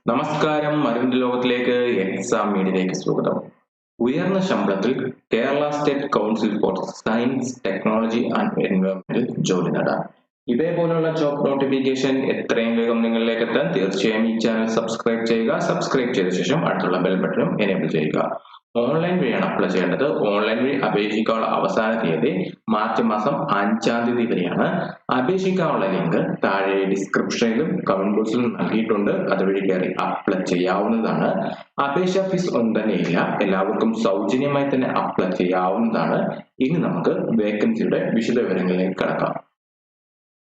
നമസ്കാരം. അറിവിന്റെ ലോകത്തിലേക്ക് എക്സാം മീഡിയയിലേക്ക് സ്വാഗതം. ഉയർന്ന ശമ്പളത്തിൽ Kerala state council for science, technology and എൻവയോൺമെന്റിൽ ജോലി നേടാം. ഇതേപോലുള്ള ജോബ് നോട്ടിഫിക്കേഷൻ എത്രയും വേഗം നിങ്ങളിലേക്ക് എത്താൻ തീർച്ചയായും ഈ ചാനൽ സബ്സ്ക്രൈബ് ചെയ്യുക. സബ്സ്ക്രൈബ് ചെയ്ത ശേഷം അടുത്തുള്ള ബെൽ ബട്ടണും എനേബിൾ ചെയ്യുക. ഓൺലൈൻ വഴിയാണ് അപ്ലൈ ചെയ്യേണ്ടത്. ഓൺലൈൻ വഴി അപേക്ഷിക്കാനുള്ള അവസാന തീയതി മാർച്ച് മാസം 5-ാം തീയതി വരെയാണ്. അപേക്ഷിക്കാനുള്ള ലിങ്ക് താഴെ ഡിസ്ക്രിപ്ഷനിലും കമന്റ് ബോക്സിലും നൽകിയിട്ടുണ്ട്. അതുവഴി കയറി അപ്ലൈ ചെയ്യാവുന്നതാണ്. അപേക്ഷാ ഫീസ് ഒന്നും തന്നെ ഇല്ല. എല്ലാവർക്കും സൗജന്യമായി തന്നെ അപ്ലൈ ചെയ്യാവുന്നതാണ്. ഇനി നമുക്ക് വേക്കൻസിയുടെ വിശദവിവരങ്ങളിലേക്ക് കടക്കാം.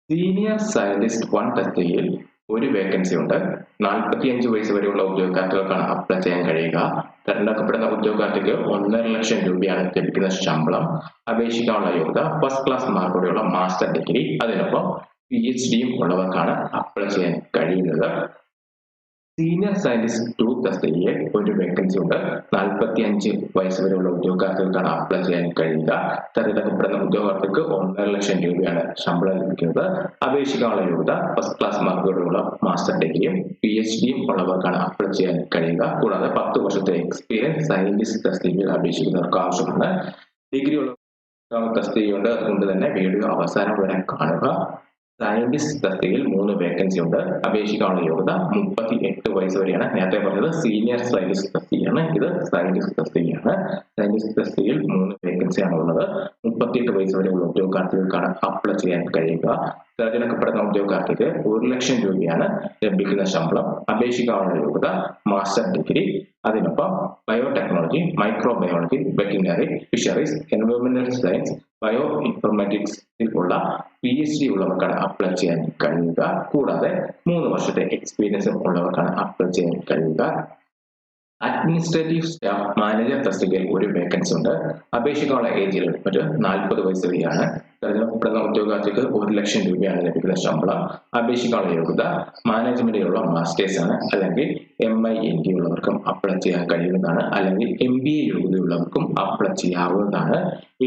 സീനിയർ സയന്റിസ്റ്റ് 1 തസ്തികയിൽ ഒരു വേക്കൻസി ഉണ്ട്. 45 വയസ്സ് വരെയുള്ള ഉദ്യോഗാർത്ഥികൾക്കാണ് അപ്ലൈ ചെയ്യാൻ കഴിയുക. തിരഞ്ഞെടുക്കപ്പെടുന്ന ഉദ്യോഗാർത്ഥിക്ക് 1.5 ലക്ഷം രൂപയാണ് ലഭിക്കുന്ന ശമ്പളം. അപേക്ഷിക്കാനുള്ള യോഗ്യത ഫസ്റ്റ് ക്ലാസ് മാർക്കോടെയുള്ള മാസ്റ്റർ ഡിഗ്രി, അതിനൊപ്പം PhD ഉള്ളവർക്കാണ് അപ്ലൈ ചെയ്യാൻ കഴിയുന്നത്. സീനിയർ സയന്റിസ്റ്റ് 2 തസ്തികയിൽ ഒരു വേക്കൻസി ഉണ്ട്. 45 വയസ്സ് വരെയുള്ള ഉദ്യോഗാർത്ഥികൾക്കാണ് അപ്ലൈ ചെയ്യാൻ കഴിയുക. തിരഞ്ഞെടുക്കപ്പെടുന്ന ഉദ്യോഗാർത്ഥിക്ക് 1.5 ലക്ഷം രൂപയാണ് ശമ്പളം ലഭിക്കുന്നത്. അപേക്ഷിക്കാനുള്ള യോഗ്യത ഫസ്റ്റ് ക്ലാസ് മാർക്കോടെയുള്ള മാസ്റ്റർ ഡിഗ്രിയും PhD ഉള്ളവർക്കാണ് അപ്ലൈ ചെയ്യാൻ കഴിയുക. കൂടാതെ 10 വർഷത്തെ എക്സ്പീരിയൻസ് സയന്റിസ്റ്റ് തസ്തികയിൽ അപേക്ഷിക്കുന്നവർക്ക് ആവശ്യമാണ്. ഡിഗ്രി ഉള്ള തസ്തികയുണ്ട്. അതുകൊണ്ട് തന്നെ വീഡിയോ അവസാനം വരെ കാണുക. സയന്റിസ്റ്റ് തസ്തികയിൽ 3 വേക്കൻസി ഉണ്ട്. അപേക്ഷിക്കാനുള്ള യോഗ്യത 38 വയസ്സ് വരെയാണ്. നേരത്തെ പറഞ്ഞത് സീനിയർ സയന്റിസ്റ്റ് തസ്തികയാണ്, ഇത് സയന്റിസ്റ്റ് തസ്തികയാണ്. സയന്റിസ്റ്റ് തസ്തികയിൽ 3 വേക്കൻസിയാണ് ഉള്ളത്. 38 വയസ്സ് വരെയുള്ള ഉദ്യോഗാർത്ഥികൾക്കാണ് അപ്ലൈ ചെയ്യാൻ കഴിയുക. തിരഞ്ഞെടുക്കപ്പെടുന്ന ഉദ്യോഗാർത്ഥിക്ക് 1 ലക്ഷം രൂപയാണ് ലഭിക്കുന്ന ശമ്പളം. അപേക്ഷിക്കാനുള്ള യോഗ്യത മാസ്റ്റർ ഡിഗ്രി, അതിനൊപ്പം ബയോടെക്നോളജി, മൈക്രോബയോളജി, വെറ്റിനറി, ഫിഷറീസ്, എൻവയോൺമെന്റൽ സയൻസ്, ബയോ ഇൻഫോർമാറ്റിക്സിൽ ഉള്ള PhD ഉള്ളവർക്കാണ് അപ്ലൈ ചെയ്യാൻ കഴിയുക. കൂടാതെ 3 വർഷത്തെ എക്സ്പീരിയൻസ് ഉള്ളവർക്കാണ് അപ്ലൈ ചെയ്യാൻ കഴിയുക. അഡ്മിനിസ്ട്രേറ്റീവ് സ്റ്റാഫ് മാനേജർ തസ്തികയിൽ ഒരു വേക്കൻസി ഉണ്ട്. അപേക്ഷിക്കാനുള്ള ഏജ് ലിമിറ്റ് 40 വയസ്സ് വരെയാണ്. തിരഞ്ഞെടുക്കപ്പെടുന്ന ഉദ്യോഗാർത്ഥിക്ക് 1 ലക്ഷം രൂപയാണ് ലഭിക്കുന്ന ശമ്പളം. അപേക്ഷിക്കാനുള്ള യോഗ്യത മാനേജ്മെന്റിലുള്ള മാസ്റ്റേഴ്സ് ആണ്, അല്ലെങ്കിൽ MIND ഉള്ളവർക്കും അപ്ലൈ ചെയ്യാൻ കഴിയുന്നതാണ്, അല്ലെങ്കിൽ MBA യോഗ്യതയുള്ളവർക്കും അപ്ലൈ ചെയ്യാവുന്നതാണ്.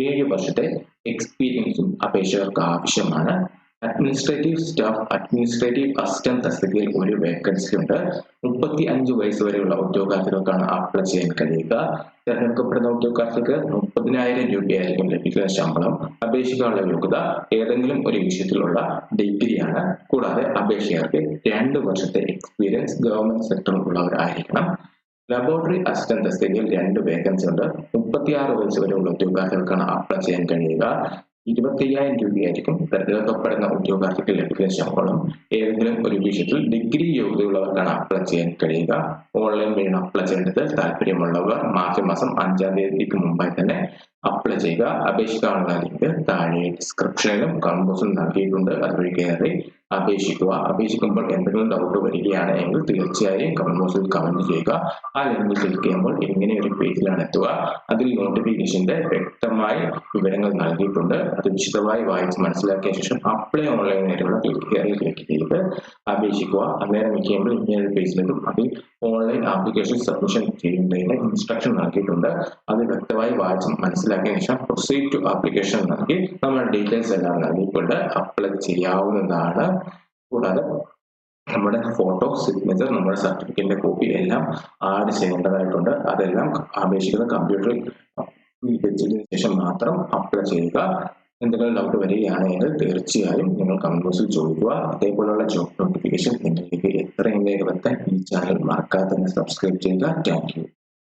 7 വർഷത്തെ എക്സ്പീരിയൻസും അപേക്ഷകർക്ക് ആവശ്യമാണ്. അഡ്മിനിസ്ട്രേറ്റീവ് സ്റ്റാഫ് അഡ്മിനിസ്ട്രേറ്റീവ് അസിസ്റ്റന്റ് തസ്തികയിൽ ഒരു വേക്കൻസി ഉണ്ട്. 35 വയസ്സ് വരെയുള്ള ഉദ്യോഗാർത്ഥികൾക്കാണ് അപ്ലൈ ചെയ്യാൻ കഴിയുക. തിരഞ്ഞെടുക്കപ്പെടുന്ന ഉദ്യോഗാർത്ഥിക്ക് 30,000 രൂപയായിരിക്കും ലഭിക്കുന്ന ശമ്പളം. അപേക്ഷിക്കാനുള്ള യോഗ്യത ഏതെങ്കിലും ഒരു വിഷയത്തിലുള്ള ഡിഗ്രിയാണ്. കൂടാതെ അപേക്ഷകർക്ക് 2 വർഷത്തെ എക്സ്പീരിയൻസ് ഗവൺമെന്റ് സെക്ടറിൽ ഉള്ളവരായിരിക്കണം. ലബോറട്ടറി അസിസ്റ്റന്റ് തസ്തികയിൽ 2 വേക്കൻസി ഉണ്ട്. 36 വയസ്സ് വരെയുള്ള ഉദ്യോഗാർത്ഥികൾക്കാണ് അപ്ലൈ ചെയ്യാൻ കഴിയുക. 25,000 രൂപയായിരിക്കും തിരഞ്ഞെടുക്കപ്പെടുന്ന ഉദ്യോഗാർത്ഥിക്ക് ലഭിക്കുന്ന ശമ്പളം. ഏതെങ്കിലും ഒരു വിഷയത്തിൽ ഡിഗ്രി യോഗ്യതയുള്ളവർക്കാണ് അപ്ലൈ ചെയ്യാൻ കഴിയുക. ഓൺലൈൻ വഴി അപ്ലൈ ചെയ്യേണ്ടത്. താല്പര്യമുള്ളവർ മാർച്ച് മാസം 5-ാം തീയതിക്ക് മുമ്പായി തന്നെ അപ്ലൈ ചെയ്യുക. അപേക്ഷിക്കാനുള്ള ലിങ്ക് താഴെ ഡിസ്ക്രിപ്ഷനിലും കമന്റ് ബോക്സിലും നൽകിയിട്ടുണ്ട്. അതുവഴി കയറി അപേക്ഷിക്കുക. അപേക്ഷിക്കുമ്പോൾ എന്തെങ്കിലും ഡൗട്ട് വരികയാണ് എങ്കിൽ തീർച്ചയായും കമന്റ് ബോക്സിൽ കമന്റ് ചെയ്യുക. ആ ലിങ്കിൽ ക്ലിക്ക് ചെയ്യുമ്പോൾ ഇങ്ങനെ ഒരു പേജിലാണ് എത്തുക. അതിൽ നോട്ടിഫിക്കേഷന്റെ വ്യക്തമായ വിവരങ്ങൾ നൽകിയിട്ടുണ്ട്. അത് വിശദമായി വായിച്ച് മനസ്സിലാക്കിയ ശേഷം അപ്ലൈ ഓൺലൈൻ വരെയുള്ള ക്ലിക്ക് ചെയ്ത് അപേക്ഷിക്കുക. അന്നേരം ചെയ്യുമ്പോൾ ഇങ്ങനെ ഒരു പേജിലെത്തും. അതിൽ ഓൺലൈൻ ആപ്ലിക്കേഷൻ സബ്മിഷൻ ചെയ്യുന്നതിന് ഇൻസ്ട്രക്ഷൻ നൽകിയിട്ടുണ്ട്. അത് വ്യക്തമായി വായിച്ച് മനസ്സിലാക്കിയ ശേഷം പ്രൊസീഡ് ടു ആപ്ലിക്കേഷൻ നൽകി നമ്മുടെ ഡീറ്റെയിൽസ് എല്ലാം നൽകിക്കൊണ്ട് അപ്ലൈ ചെയ്യാവുന്നതാണ്. കൂടാതെ നമ്മുടെ ഫോട്ടോ, സിഗ്നേച്ചർ, നമ്മുടെ സർട്ടിഫിക്കറ്റിന്റെ കോപ്പി എല്ലാം ആഡ് ചെയ്യേണ്ടതായിട്ടുണ്ട്. അതെല്ലാം അപേക്ഷിക്കുന്ന കമ്പ്യൂട്ടറിൽ വെച്ചതിന് ശേഷം മാത്രം അപ്ലൈ ചെയ്യുക. എന്തെങ്കിലും ഡൗട്ട് വരികയാണെങ്കിൽ തീർച്ചയായും നിങ്ങൾ കമന്റ് ബോക്സിൽ ചോദിക്കുക. അതേപോലെയുള്ള ജോബ് നോട്ടിഫിക്കേഷൻ നിങ്ങളിലേക്ക് എത്രയും വേഗം എത്താൻ ഈ ചാനൽ മറക്കാതെ തന്നെ സബ്സ്ക്രൈബ് ചെയ്യുക. Thank you.